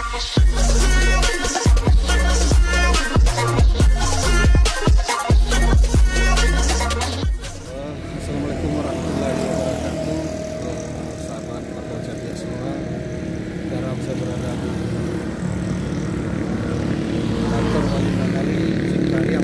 Assalamualaikum warahmatullahi wabarakatuh. Sahabat Papua Ceria semua, sekarang saya berada di kantor Wali Nagari Ciptariang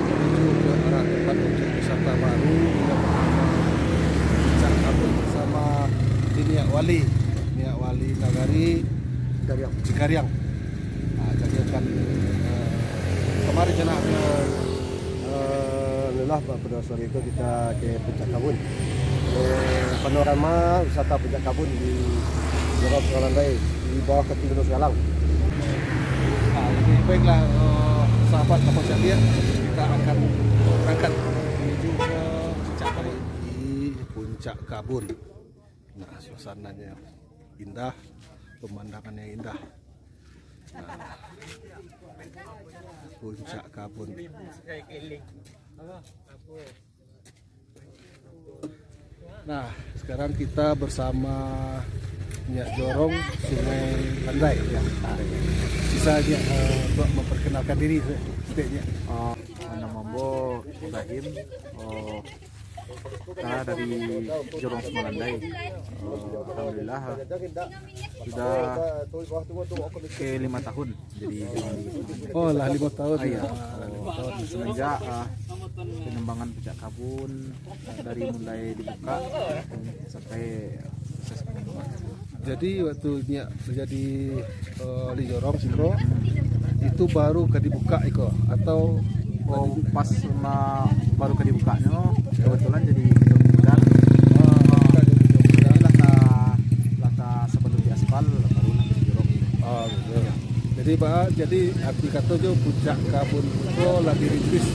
menuju ke arah tempat objek wisata baru yang bernama Puncak Kabun bersama Niak Wali Nagari Ciptariang. Nah, jadi akan kemarin jenaknya lelah pada sore itu kita ke Puncak Kabun. Panorama wisata Puncak Kabun di Jorong Sungai di bawah ketinggian Galang. Nah, jadi baiklah sahabat Papua Ceria, kita akan berangkat menuju ke Puncak Kabun. Di Puncak Kabun. Nah, suasananya indah, pemandangannya indah. Nah, Puncak Kabun. Nah, sekarang kita bersama Nyak Jorong Sungai Landai ya. Bisa aja untuk memperkenalkan diri sedikit. Nama Bo Ibrahim, karena dari Jorong Sungai Landai. Alhamdulillah sudah ke 5 tahun jadi Oh lah 5 tahun. Iya, 5 tahun semenjak pengembangan Puncak Kabun dari mulai dibuka sampai proses pengembangan. Jadi waktu Nyak menjadi di Jorong Sindro itu baru ke dibuka Iko atau pas baru ke dibukanya kebetulan jadi hujan. Sebelum di aspal baru nanti Jorong. Oh, gitu. Jadi arti kata jo Puncak Kabun itu lagi rintis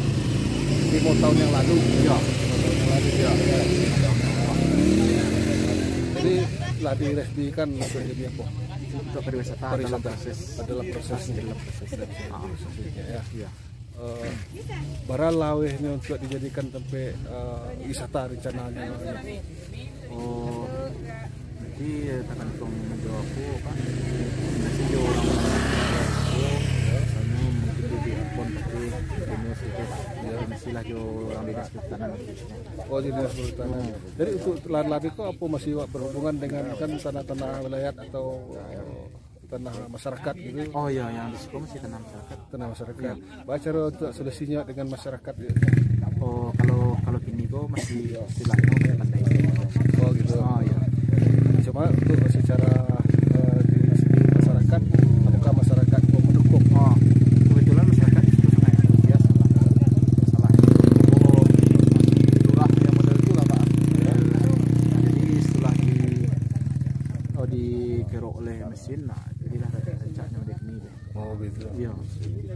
5 tahun yang lalu. Ya. 5 tahun yang lalu ya. Jadi telah diresmikan untuk jadi apa? Untuk pariwisata dalam proses ya. Iya. Baralawehnya untuk dijadikan tempat wisata rencananya. Oh, jadi akan menjawabku kan masih orang soalnya mungkin di telepon tapi ini sedikit ya mestilah jo orang dinas perhutanan. Oh, dinas perhutanan. Jadi untuk lahan-lahan itu apa masih berhubungan dengan kan tanah-tanah wilayah atau tanah masyarakat gitu? Oh iya, yang di situ masih tanah masyarakat. Tanah masyarakat. Baca untuk solusinya dengan masyarakat. Oh, kalau kini kok masih istilahnya pandai. Oh gitu. Oh iya. Cuma untuk secara dari segi masyarakat, apakah masyarakat mau mendukung? Oh, kebetulan masyarakat itu sangat antusias masalah itulah yang model itu lah Pak. Jadi setelah dikerok oleh mesin, nah jadilah rencana udah ini. Oh gitu. Iya.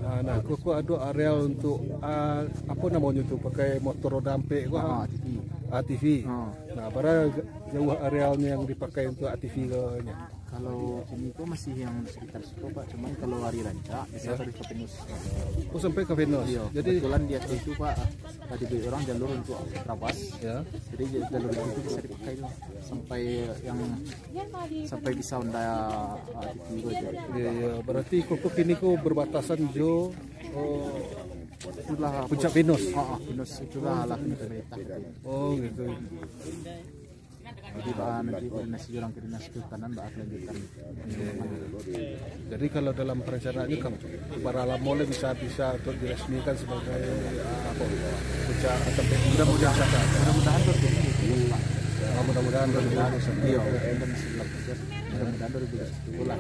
Nah, aku ada areal untuk apa namanya tuh pakai motor roda ampe kok. ATV. Nah, para jauh arealnya yang dipakai untuk ATV ke-nya. Kalau ini kok masih yang sekitar situ Pak, cuman kalau hari rancak bisa sampai ke Venus. Oh, sampai ke Venus. Iya. Jadi kebetulan dia itu Pak tadi beli orang jalur untuk trawas. Ya. Jadi jalur itu bisa dipakai tuh sampai bisa Honda ATV gitu aja. Iya, berarti kok ini kok berbatasan jo itulah Puncak Venus. Venus itulah lahan pemerintah. Oh gitu. Jadi Pak nanti koordinasi orang ke dinas perhutanan Pak lanjutkan. Jadi kalau dalam perencanaannya kan para lamole bisa untuk diresmikan sebagai puncak atau mudah-mudahan mudah-mudahan 2021. Iya, mudah-mudahan 2021 lah.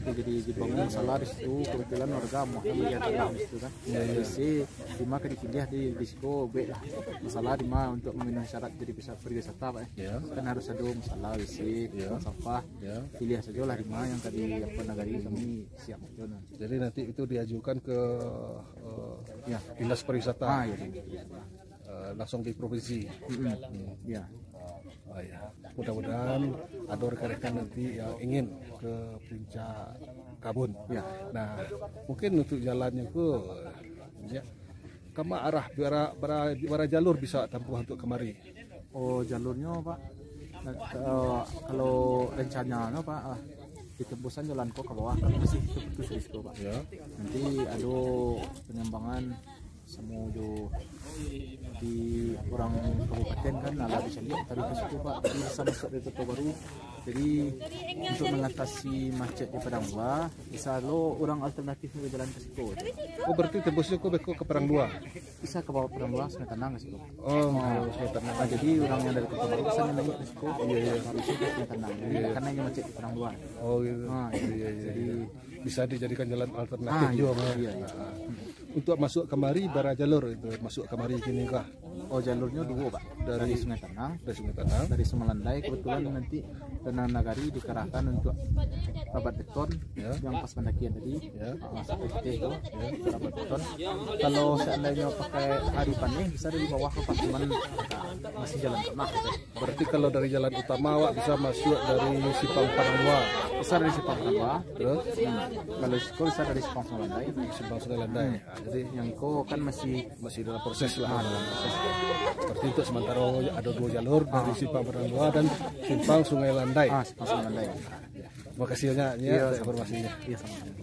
Jadi dibangun salah di situ kebetulan warga mau melihat di situ kan. Jadi di mana dipilih di disco B lah. Masalah di mana untuk memenuhi syarat jadi bisa berwisata Pak. Kan harus ada masalah WC, sampah. Pilih saja lah di mana yang tadi apa nagari kami siap. Jadi nanti itu diajukan ke dinas pariwisata. Langsung di provinsi. Ya. Oh, ya. Mudah-mudahan ada rekan-rekan nanti yang ingin ke Puncak Kabun. Ya. Nah, mungkin untuk jalannya ke ya, kama arah bara jalur bisa tempuh untuk kemari. Oh, jalurnya Pak kalau rencananya Pak, ditebusan jalan kok ke bawah kan masih terputus risiko Pak. Ya. Nanti ada pengembangan semua di orang kabupaten kan ada bisa lihat tadi ke situ Pak. Jadi bisa masuk dari toko baru. Jadi untuk mengatasi macet di Padang Dua, bisa lo orang alternatif ke jalan ke situ. Oh berarti tembusnya kok beko ke Padang Dua. Bisa ke bawah Padang Dua Sungai Tenang ke situ. Oh, Sungai Tenang. Nah, jadi orang yang dari toko baru bisa naik ke situ. Iya. Harusnya ke Sungai Tenang. Karena yang macet di Padang Dua. Oh gitu. Nah, Iya. jadi Bisa dijadikan jalan alternatif iya, juga. iya. Untuk masuk kemari bara jalur itu masuk kemari gini kah? Oh jalurnya dua Pak, dari Sungai Tenang, dari Semelandai. Kebetulan nanti Tenang Nagari dikerahkan untuk babat beton Ya. yang pas pendakian tadi, Ya. sampai titik itu babat beton. Kalau seandainya pakai haripan nih bisa dari bawah ke Pakuman, masih jalan tengah. Berarti kalau dari jalan utama awak bisa masuk dari Sipang Padang Dua. Bisa dari Sipang Padang, Terus kalau Siko bisa dari Sipang Semelandai. Simpang Sungai Landai. Nah, jadi Yang Ko kan masih dalam proses lah. dalam proses. Seperti untuk sementara ada dua jalur dari Sipang Padang Dua dan Simpang Sungai Landai. Sipang Semelandai. Terima kasih banyak Iya, atas informasinya. Iya sama-sama.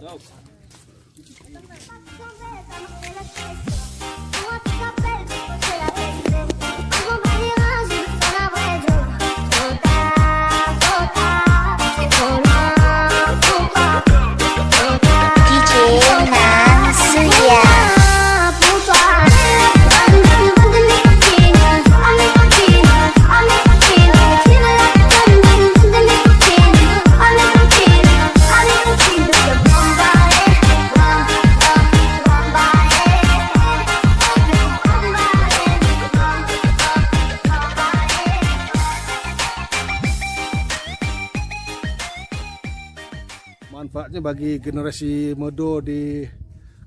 Manfaatnya bagi generasi muda di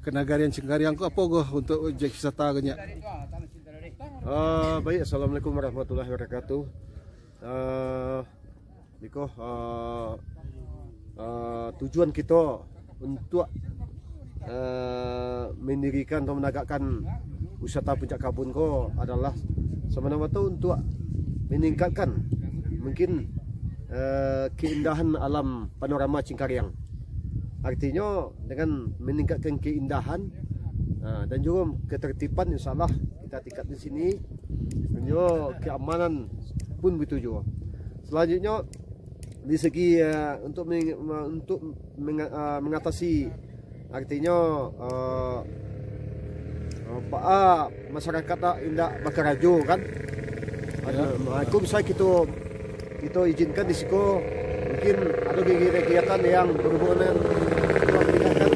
Kenagarian Cengkareng apa go untuk objek wisata genya? Baik, assalamualaikum warahmatullahi wabarakatuh. Niko, tujuan kita untuk mendirikan atau menegakkan wisata Puncak Kabun ko adalah semata-mata untuk meningkatkan mungkin keindahan alam panorama Cengkareng. Artinya dengan meningkatkan keindahan dan juga ketertiban, insyaallah kita tingkat di sini, dan juga keamanan pun begitu juga. Selanjutnya di segi untuk mengatasi artinya masyarakat indah bakarajo kan. Aku bisa kita izinkan di siko mungkin ada kegiatan yang berhubungan dengan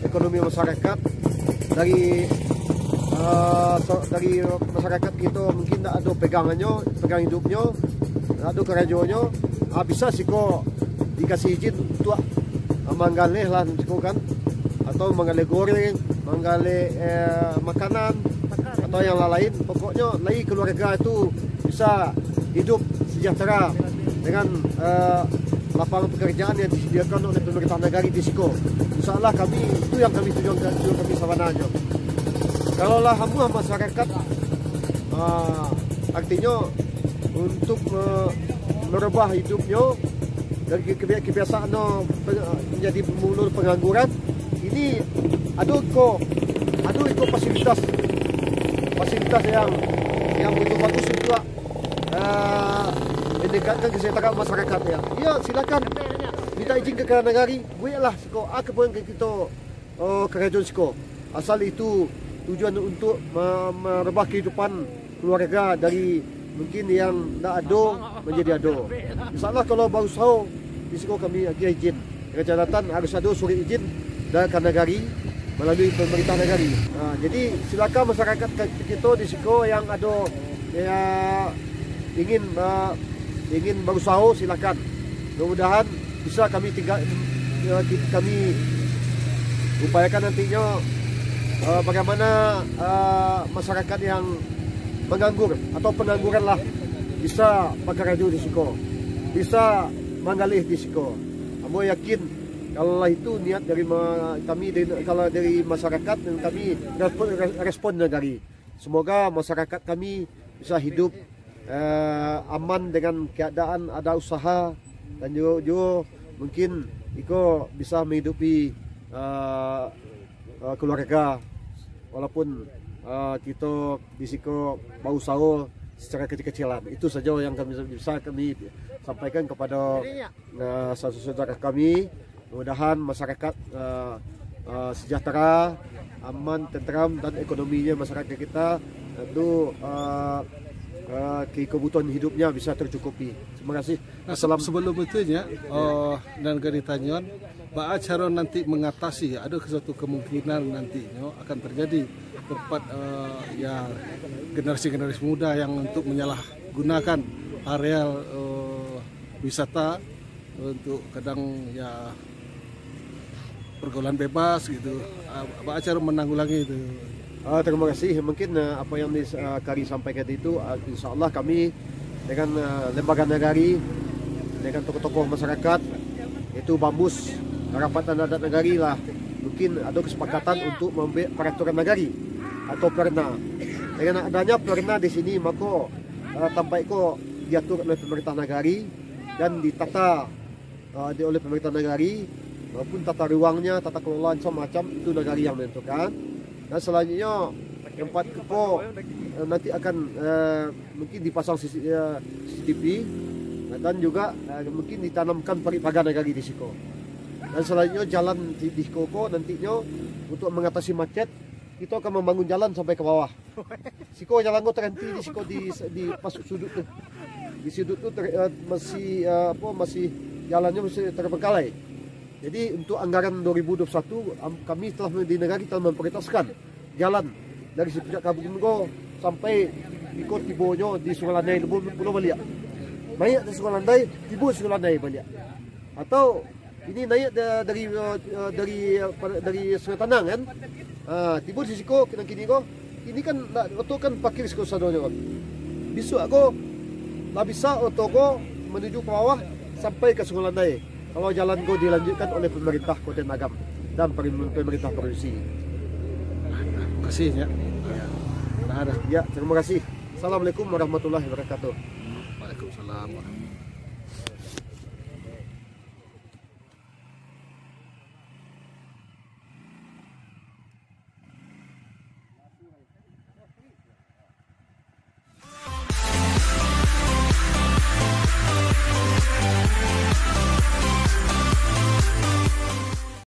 ekonomi masyarakat dari masyarakat kita mungkin tak ada pegang hidupnya, tak ada kerajonya, bisa siko dikasih izin untuk menggalih lah siko kan, atau menggalih goreng, menggalih makanan atau yang lain. Pokoknya lagi keluarga itu bisa hidup sejahtera dengan lapangan pekerjaan yang disediakan oleh pemerintah negara di siko. Insyaallah itu yang kami tujuan kami sebenarnya. Kalaulah masyarakat artinya untuk merubah hidupnya dari kebiasaan menjadi mulut pengangguran, ini ada fasilitas yang begitu bagus untuk meningkatkan kesejahteraan masyarakat ya. Iya, silakan minta izin ke negari, buatlah siko pun kita kerajaan siko. Asal itu tujuan untuk merubah kehidupan keluarga dari mungkin yang tak ada menjadi ada. Insyaallah kalau baru sahur di siko kami bagi izin. Catatan harus ada surat izin dari negari melalui pemerintah negari. Jadi silakan masyarakat kita di siko yang ada ingin berusaha, silakan. Mudah-mudahan bisa kami upayakan nantinya bagaimana masyarakat yang menganggur atau pengangguran lah bisa bekerja di siko, bisa menggalih di siko. Kamu yakin kalau itu niat dari kami, kalau dari masyarakat, dan kami respon negari. Semoga masyarakat kami bisa hidup aman dengan keadaan ada usaha, dan juga mungkin iko bisa menghidupi keluarga walaupun kita di siko bau sahur secara kecil-kecilan. Itu saja yang bisa kami sampaikan kepada saudara kami. Mudah-mudahan masyarakat sejahtera, aman, tentram, dan ekonominya masyarakat kita itu kebutuhan hidupnya bisa tercukupi. Terima kasih. Sebelum itu dan ditanya, Pak cara nanti mengatasi ada suatu kemungkinan nantinya akan terjadi tempat ya generasi-generasi muda yang untuk menyalahgunakan areal wisata untuk kadang ya pergaulan bebas gitu. Pak cara menanggulangi itu. Terima kasih. Mungkin apa yang kami sampaikan itu, insya Allah kami dengan lembaga negari, dengan tokoh-tokoh masyarakat, itu Bamus, Rapatan Adat Negari lah, mungkin ada kesepakatan untuk membuat peraturan negari atau perna. Dengan adanya perna di sini, maka tampak itu diatur oleh pemerintah negari dan ditata oleh pemerintah negari, maupun tata ruangnya, tata kelola macam itu negari yang menentukan. Dan selanjutnya tempat kepo nanti akan mungkin dipasang CCTV dan juga mungkin ditanamkan pagar negari di Siko. Dan selanjutnya jalan di Siko nantinya untuk mengatasi macet, kita akan membangun jalan sampai ke bawah. Siko jalan itu terhenti di Siko di pas sudut tuh. Di sudut tuh masih jalannya masih terbengkalai. Jadi untuk anggaran 2021 kami telah di negara kita memprioritaskan jalan dari Puncak Kabun sampai ikut tibonya di Sungai Landai Pulau Baliak. Naik di Sungai Landai, tibo Sungai Landai Baliak. Atau ini naik dari Sungai Tanang kan? Tibo di Siko kini ini kan oto kan parkir Siko sadonya kan. Besok aku lah bisa oto ko menuju ke bawah sampai ke Sungai Landai. Kalau jalan go dilanjutkan oleh pemerintah Kabupaten Agam dan pemerintah provinsi. Terima kasih ya. Ya, terima kasih. Assalamualaikum warahmatullahi wabarakatuh. Waalaikumsalam.